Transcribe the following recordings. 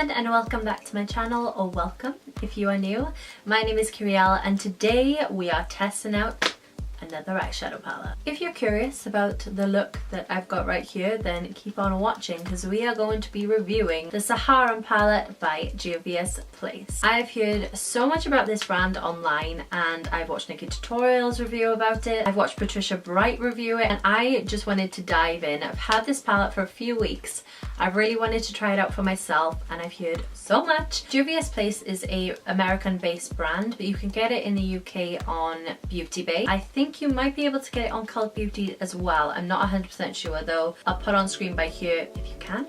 everyone and welcome back to my channel, or welcome if you are new. My name is Kyrielle and today we are testing out another eyeshadow palette. If you're curious about the look that I've got right here, then keep on watching because we are going to be reviewing the Saharan palette by Juvias Place. I've heard so much about this brand online and I've watched Nikki Tutorials review about it. I've watched Patricia Bright review it and I just wanted to dive in. I've had this palette for a few weeks. I really wanted to try it out for myself and I've heard so much. Juvias Place is a American based brand, but you can get it in the UK on beautybay. I think you might be able to get it on Cult Beauty as well. I'm not 100% sure though. I'll put on screen by here if you can.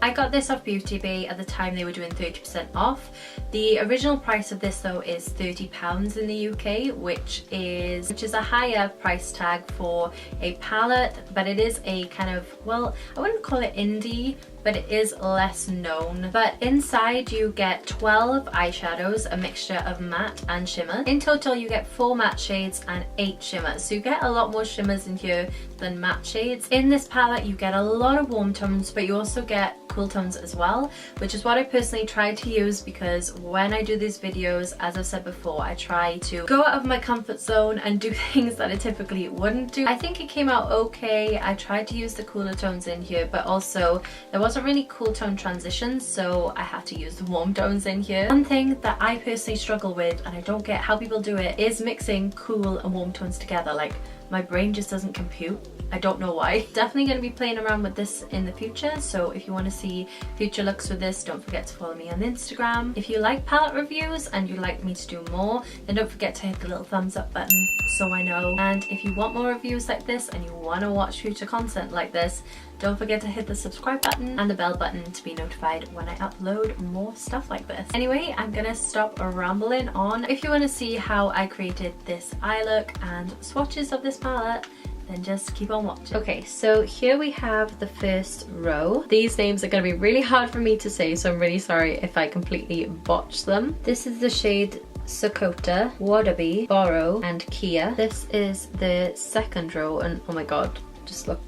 I got this off beautybay at the time they were doing 30% off. The original price of this though is £30 in the UK, which is a higher price tag for a palette, but it is a kind of, well, I wouldn't call it indie, but it is less known. But inside you get 12 eyeshadows, a mixture of matte and shimmer. In total you get 4 matte shades and 8 shimmers, so you get a lot more shimmers in here than matte shades. In this palette you get a lot of warm tones, but you also get cool tones as well, which is what I personally try to use because when I do these videos, as I've said before, I try to go out of my comfort zone and do things that I typically wouldn't do. I think it came out okay. I tried to use the cooler tones in here, but also there wasn't really cool tone transitions, so I had to use the warm tones in here. One thing that I personally struggle with, and I don't get how people do it, is mixing cool and warm tones together. Like, my brain just doesn't compute. I don't know why. Definitely going to be playing around with this in the future, so if you want to see future looks with this, don't forget to follow me on Instagram. If you like palette reviews and you'd like me to do more, then don't forget to hit the little thumbs up button so I know. And if you want more reviews like this and you want to watch future content like this, don't forget to hit the subscribe button and the bell button to be notified when I upload more stuff like this. Anyway, I'm gonna stop rambling on. If you want to see how I created this eye look and swatches of this palette, then just keep on watching. Okay, so here we have the first row. These names are going to be really hard for me to say, so I'm really sorry if I completely botch them. This is the shade Sakota, Wadabi, Borrow, and Kia. This is the second row, and oh my god, just look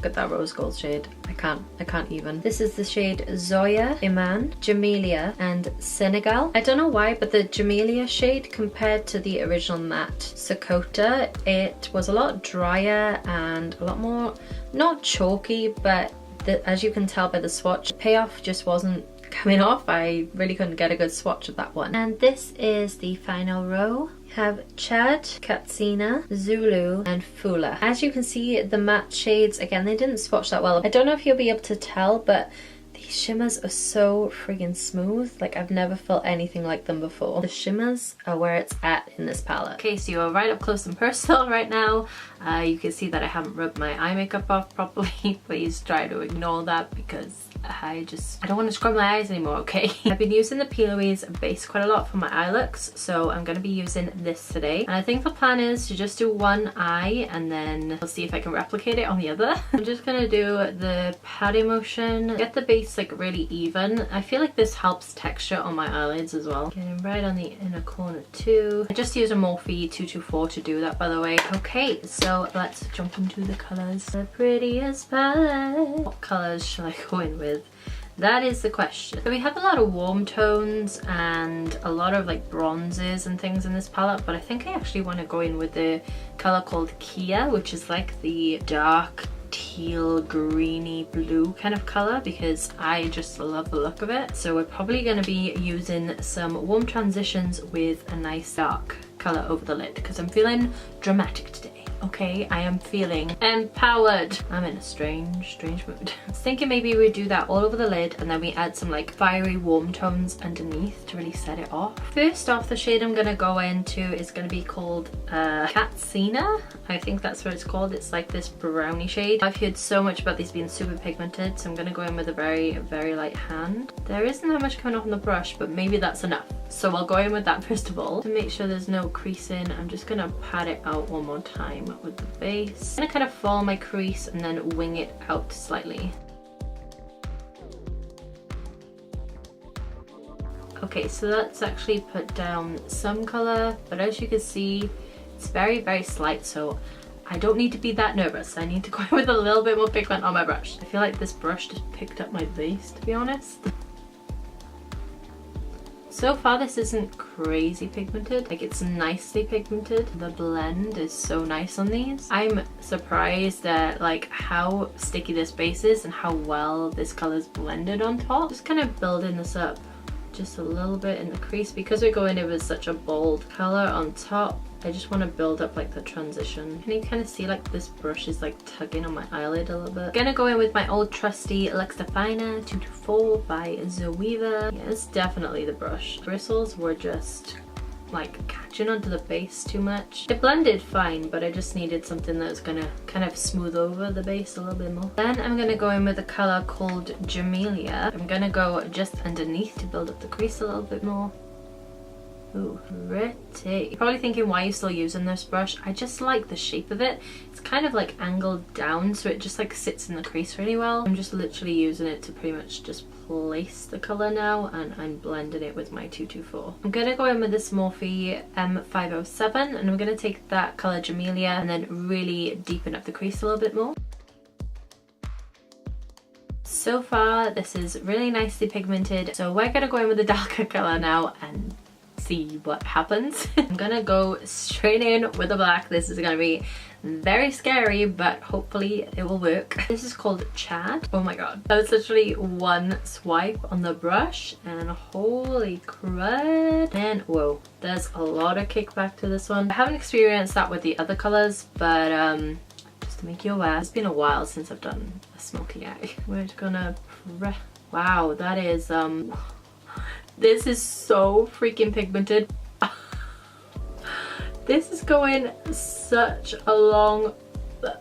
at that rose gold shade. I can't even. This is the shade Zoya, Iman, Jamelia, and Senegal. I don't know why, but the Jamelia shade compared to the original matte Sakota, it was a lot drier and a lot more, not chalky, but as you can tell by the swatch, payoff just wasn't coming off. I really couldn't get a good swatch of that one. And this is the final row. We have Chad, Katsina, Zulu, and Fula. As you can see, the matte shades, again, they didn't swatch that well. I don't know if you'll be able to tell, but these shimmers are so friggin' smooth. Like, I've never felt anything like them before. The shimmers are where it's at in this palette. Okay, so you're right up close and personal right now. You can see that I haven't rubbed my eye makeup off properly. Please try to ignore that because I don't want to scrub my eyes anymore, okay? I've been using the Peel Louise base quite a lot for my eye looks, so I'm going to be using this today. And I think the plan is to just do one eye and then I'll see if I can replicate it on the other. I'm just going to do the patty motion, get the base like really even. I feel like this helps texture on my eyelids as well. Getting right on the inner corner too. I just use a Morphe 224 to do that, by the way. Okay, so let's jump into the colours. The prettiest palette. What colours shall I go in with? That is the question. So we have a lot of warm tones and a lot of like bronzes and things in this palette, but I think I actually want to go in with the colour called Kia, which is like the dark teal greeny blue kind of color because I just love the look of it. So we're probably going to be using some warm transitions with a nice dark color over the lid because I'm feeling dramatic today. Okay, I am feeling empowered. I'm in a strange mood. I was thinking maybe we'd do that all over the lid and then we add some like fiery warm tones underneath to really set it off. First off, the shade I'm gonna go into is gonna be called Katsina. I think that's what it's called. It's like this brownie shade. I've heard so much about these being super pigmented, so I'm gonna go in with a very light hand. There isn't that much coming off on the brush, but maybe that's enough. So I'll go in with that first of all. To make sure there's no creasing, I'm just gonna pat it out one more time with the base. I'm gonna kind of follow my crease and then wing it out slightly. Okay, so let's actually put down some color, but as you can see, it's very slight, so I don't need to be that nervous. I need to go in with a little bit more pigment on my brush. I feel like this brush just picked up my base, to be honest. So far this isn't crazy pigmented, like it's nicely pigmented. The blend is so nice on these. I'm surprised at like how sticky this base is and how well this color's blended on top. Just kind of building this up just a little bit in the crease because we're going in with such a bold color on top. I just want to build up like the transition. Can you kind of see like this brush is like tugging on my eyelid a little bit? I'm gonna go in with my old trusty Luxe Definer 224 by Juvias. Yeah, it's definitely the brush. Bristles were just like catching onto the base too much. It blended fine, but I just needed something that's gonna kind of smooth over the base a little bit more. Then I'm gonna go in with a color called Jamelia. I'm gonna go just underneath to build up the crease a little bit more. Ooh, pretty. You're probably thinking, why are you still using this brush? I just like the shape of it. It's kind of like angled down, so it just like sits in the crease really well. I'm just literally using it to pretty much just place the color now, and I'm blending it with my 224. I'm gonna go in with this Morphe M507, and I'm gonna take that color Jamelia and then really deepen up the crease a little bit more. So far, this is really nicely pigmented, so we're gonna go in with a darker color now and see what happens. I'm gonna go straight in with the black. This is gonna be very scary, but hopefully it will work. This is called Chad. Oh my god. That was literally one swipe on the brush and holy crud. And whoa, there's a lot of kickback to this one. I haven't experienced that with the other colors, but just to make you aware, it's been a while since I've done a smoky eye. We're gonna wow, that is this is so freaking pigmented. This is going such a long,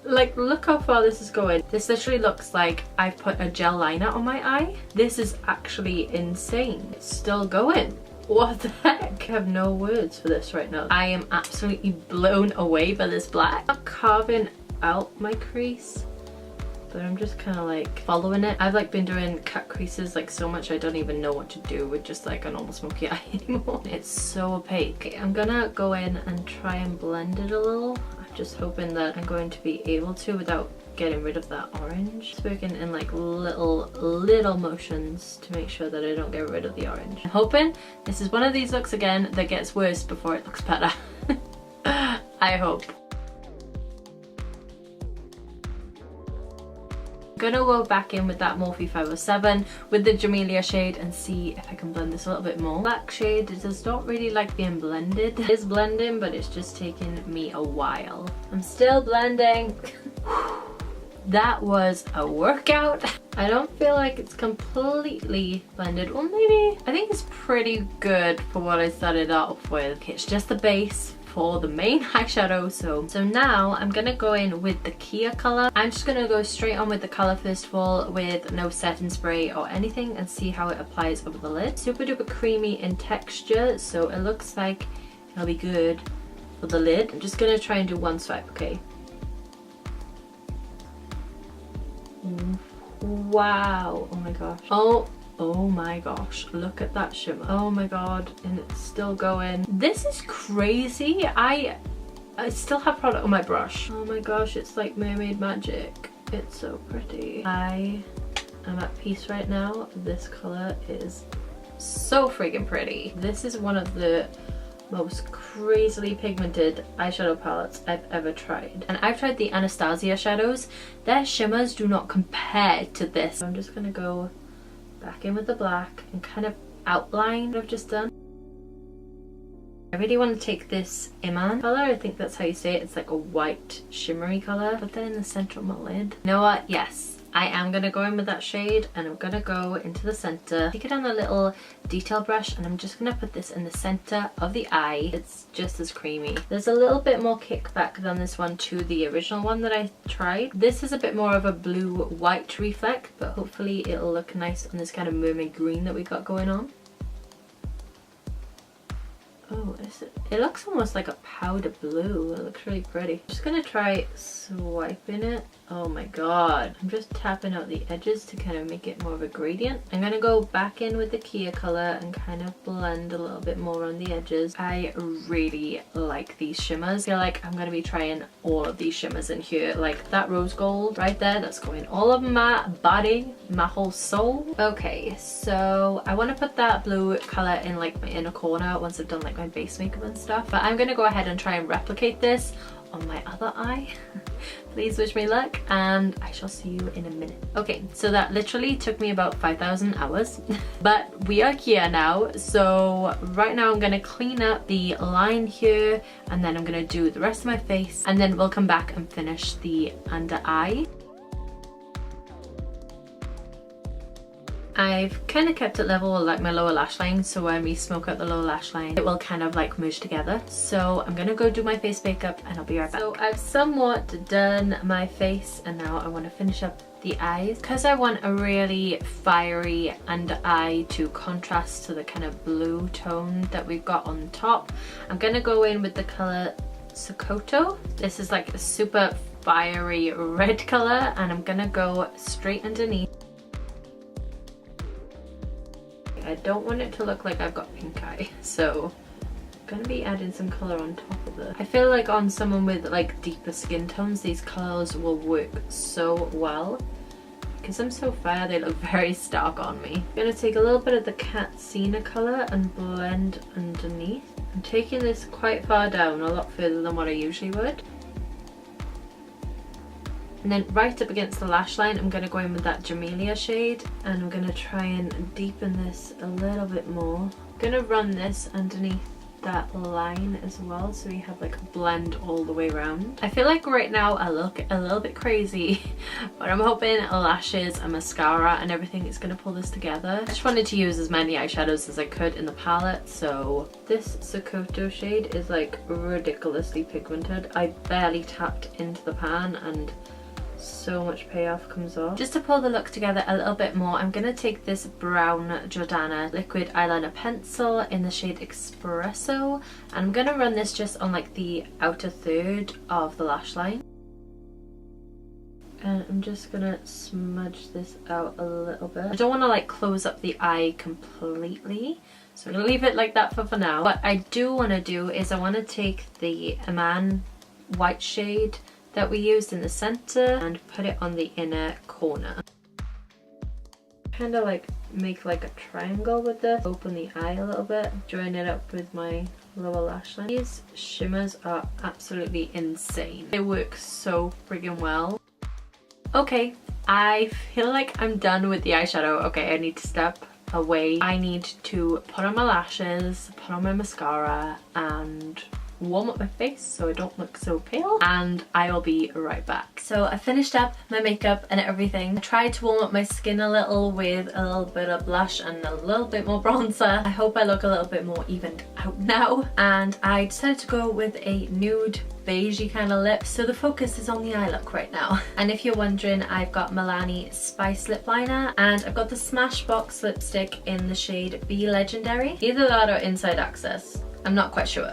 like look how far this is going. This literally looks like I've put a gel liner on my eye. This is actually insane. It's still going. What the heck? I have no words for this right now. I am absolutely blown away by this black. I'm carving out my crease, but I'm just kind of like following it. I've like been doing cut creases like so much I don't even know what to do with just like a normal smoky eye anymore. It's so opaque. Okay, I'm gonna go in and try and blend it a little. I'm just hoping that I'm going to be able to without getting rid of that orange. Just working in like little motions to make sure that I don't get rid of the orange. I'm hoping this is one of these looks again that gets worse before it looks better. I hope. I'm gonna go back in with that Morphe 507 with the Jamelia shade and see if I can blend this a little bit more. Black shade does not really like being blended. It is blending, but it's just taking me a while. I'm still blending. That was a workout. I don't feel like it's completely blended. Well, maybe. I think it's pretty good for what I started off with. Okay, it's just the base for the main eyeshadow. So now I'm gonna go in with the Kia color. I'm just gonna go straight on with the color first of all with no setting spray or anything and see how it applies over the lid. Super duper creamy in texture, so it looks like it'll be good for the lid. I'm just gonna try and do one swipe, okay? Wow, oh my gosh. Oh my gosh, look at that shimmer. Oh my god, and it's still going. This is crazy. I still have product on my brush. Oh my gosh, it's like mermaid magic. It's so pretty. I am at peace right now. This color is so freaking pretty. This is one of the most crazily pigmented eyeshadow palettes I've ever tried. And I've tried the Anastasia shadows. Their shimmers do not compare to this. I'm just gonna go back in with the black and kind of outline what I've just done. I really want to take this Iman color, I think that's how you say it. It's like a white shimmery color. Put that in the center of my lid. You know what? Yes. I am going to go in with that shade and I'm going to go into the center. Take it on a little detail brush and I'm just going to put this in the center of the eye. It's just as creamy. There's a little bit more kickback than this one to the original one that I tried. This is a bit more of a blue-white reflect, but hopefully it'll look nice on this kind of mermaid green that we got going on. Oh, It looks almost like a powder blue. It looks really pretty. I'm just gonna try swiping it. Oh my god. I'm just tapping out the edges to kind of make it more of a gradient. I'm gonna go back in with the Kia color and kind of blend a little bit more on the edges. I really like these shimmers. I feel like I'm gonna be trying all of these shimmers in here. Like that rose gold right there, that's going all over my body, my whole soul. Okay, so I want to put that blue color in like my inner corner once I've done like my base makeup and stuff. But I'm gonna go ahead and try and replicate this on my other eye. Please wish me luck, and I shall see you in a minute. Okay, so that literally took me about 5,000 hours, but we are here now. So right now I'm gonna clean up the line here, and then I'm gonna do the rest of my face, and then we'll come back and finish the under eye. I've kind of kept it level with like my lower lash line, so when we smoke out the lower lash line it will kind of like merge together. So I'm gonna go do my face makeup and I'll be right back. So I've somewhat done my face and now I want to finish up the eyes. Because I want a really fiery under eye to contrast to the kind of blue tone that we've got on top, I'm gonna go in with the colour Sokoto. This is like a super fiery red colour and I'm gonna go straight underneath. I don't want it to look like I've got pink eye, so I'm gonna be adding some colour on top of it. I feel like on someone with like deeper skin tones, these colours will work so well. Because I'm so fair, they look very stark on me. I'm gonna take a little bit of the Katsina colour and blend underneath. I'm taking this quite far down, a lot further than what I usually would. And then right up against the lash line, I'm going to go in with that Jamelia shade and I'm going to try and deepen this a little bit more. I'm going to run this underneath that line as well, so we have like a blend all the way around. I feel like right now I look a little bit crazy, but I'm hoping lashes and mascara and everything is going to pull this together. I just wanted to use as many eyeshadows as I could in the palette, so this Sokoto shade is like ridiculously pigmented. I barely tapped into the pan and so much payoff comes off. Just to pull the look together a little bit more, I'm gonna take this brown Jordana liquid eyeliner pencil in the shade Espresso, and I'm gonna run this just on like the outer third of the lash line. And I'm just gonna smudge this out a little bit. I don't want to like close up the eye completely, so I'm gonna leave it like that for now. What I do want to do is I want to take the Aman white shade that we used in the center and put it on the inner corner. Kind of like make like a triangle with this, open the eye a little bit, join it up with my lower lash line. These shimmers are absolutely insane. They work so friggin' well. Okay, I feel like I'm done with the eyeshadow. Okay, I need to step away. I need to put on my lashes, put on my mascara and warm up my face so I don't look so pale, and I will be right back. So I finished up my makeup and everything. I tried to warm up my skin a little with a little bit of blush and a little bit more bronzer. I hope I look a little bit more evened out now, and I decided to go with a nude beigey kind of lip, so the focus is on the eye look right now. And if you're wondering, I've got Milani Spice lip liner and I've got the Smashbox lipstick in the shade Be Legendary. Either that or Inside Access, I'm not quite sure.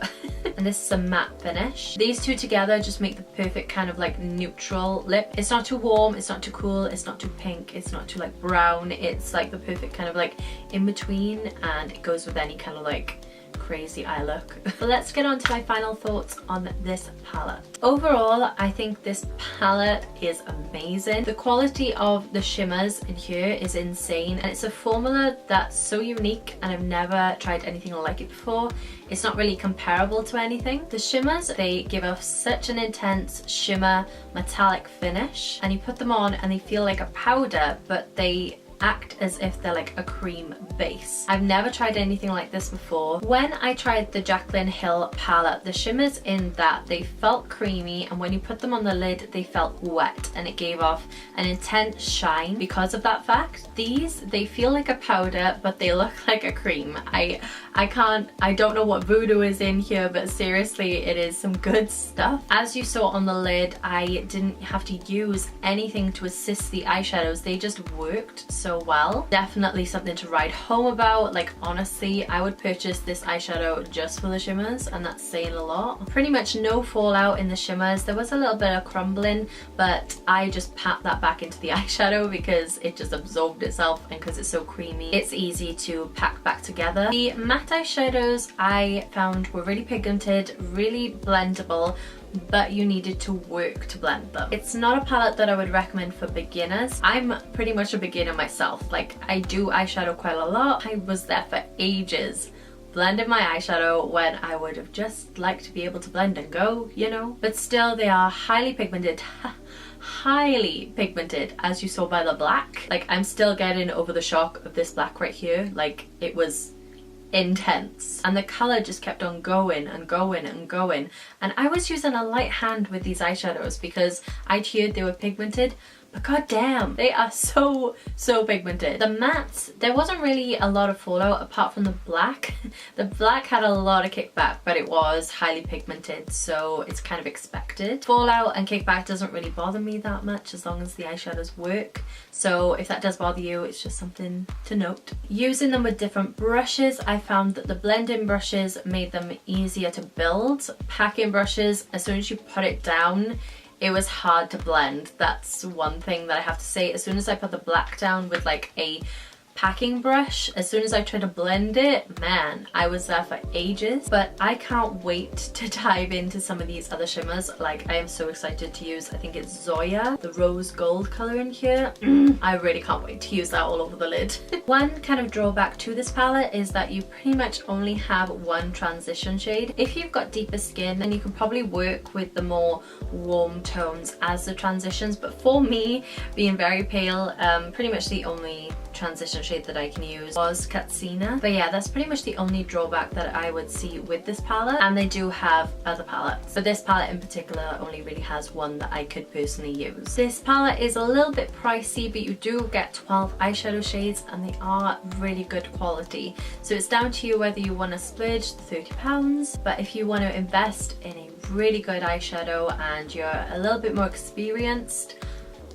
And this is a matte finish. These two together just make the perfect kind of like neutral lip. It's not too warm, it's not too cool, it's not too pink, it's not too like brown. It's like the perfect kind of like in between, and it goes with any kind of like crazy eye look. But let's get on to my final thoughts on this palette. Overall, I think this palette is amazing. The quality of the shimmers in here is insane, and it's a formula that's so unique and I've never tried anything like it before. It's not really comparable to anything. The shimmers, they give off such an intense shimmer metallic finish, and you put them on and they feel like a powder, but they act as if they're like a cream base. I've never tried anything like this before. When I tried the Jaclyn Hill palette, the shimmers in that, they felt creamy, and when you put them on the lid they felt wet, and it gave off an intense shine because of that fact. These, they feel like a powder but they look like a cream. I don't know what voodoo is in here, but seriously, it is some good stuff. As you saw on the lid, I didn't have to use anything to assist the eyeshadows. They just worked so well. Definitely something to write home about. Like honestly, I would purchase this eyeshadow just for the shimmers, and that's saying a lot. Pretty much no fallout in the shimmers. There was a little bit of crumbling, but I just pat that back into the eyeshadow because it just absorbed itself, and because it's so creamy, it's easy to pack back together. The matte eyeshadows I found were really pigmented, really blendable, but you needed to work to blend them. It's not a palette that I would recommend for beginners. I'm pretty much a beginner myself. Like, I do eyeshadow quite a lot. I was there for ages blending my eyeshadow when I would have just liked to be able to blend and go, you know? But still, they are highly pigmented. Highly pigmented, as you saw by the black. Like, I'm still getting over the shock of this black right here. Like, it was intense, and the color just kept on going and going and going, and I was using a light hand with these eyeshadows because I'd heard they were pigmented, but god damn, they are so pigmented. The mattes, there wasn't really a lot of fallout apart from the black. The black had a lot of kickback, but it was highly pigmented, so it's kind of expected. Fallout and kickback doesn't really bother me that much as long as the eyeshadows work, so if that does bother you, it's just something to note. Using them with different brushes, I found that the blending brushes made them easier to build. Packing brushes, as soon as you put it down, it was hard to blend. That's one thing that I have to say. As soon as I put the black down with like a packing brush, as soon as I tried to blend it, man, I was there for ages. But I can't wait to dive into some of these other shimmers. Like, I am so excited to use, I think it's Zoya, the rose gold color in here. I really can't wait to use that all over the lid. One kind of drawback to this palette is that you pretty much only have one transition shade. If you've got deeper skin, then you can probably work with the more warm tones as the transitions, but for me, being very pale, pretty much the only transition shade that I can use was Katsina. But yeah, that's pretty much the only drawback that I would see with this palette, and they do have other palettes, but this palette in particular only really has one that I could personally use. This palette is a little bit pricey, but you do get 12 eyeshadow shades, and they are really good quality, so it's down to you whether you want to splurge the £30, but if you want to invest in a really good eyeshadow and you're a little bit more experienced,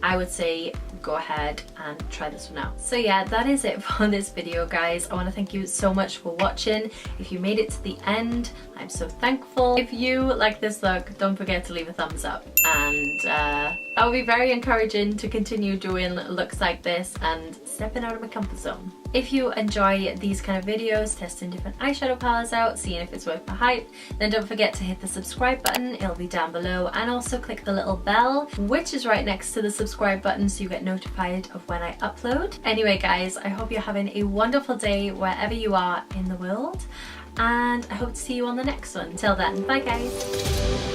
I would say go ahead and try this one out. So yeah, that is it for this video, guys. I want to thank you so much for watching. If you made it to the end, I'm so thankful. If you like this look, don't forget to leave a thumbs up, and that would be very encouraging to continue doing looks like this and stepping out of my comfort zone. If you enjoy these kind of videos, testing different eyeshadow palettes out, seeing if it's worth the hype, then don't forget to hit the subscribe button, it'll be down below, and also click the little bell, which is right next to the subscribe button, so you get notified of when I upload. Anyway guys, I hope you're having a wonderful day wherever you are in the world, and I hope to see you on the next one. Till then, bye guys!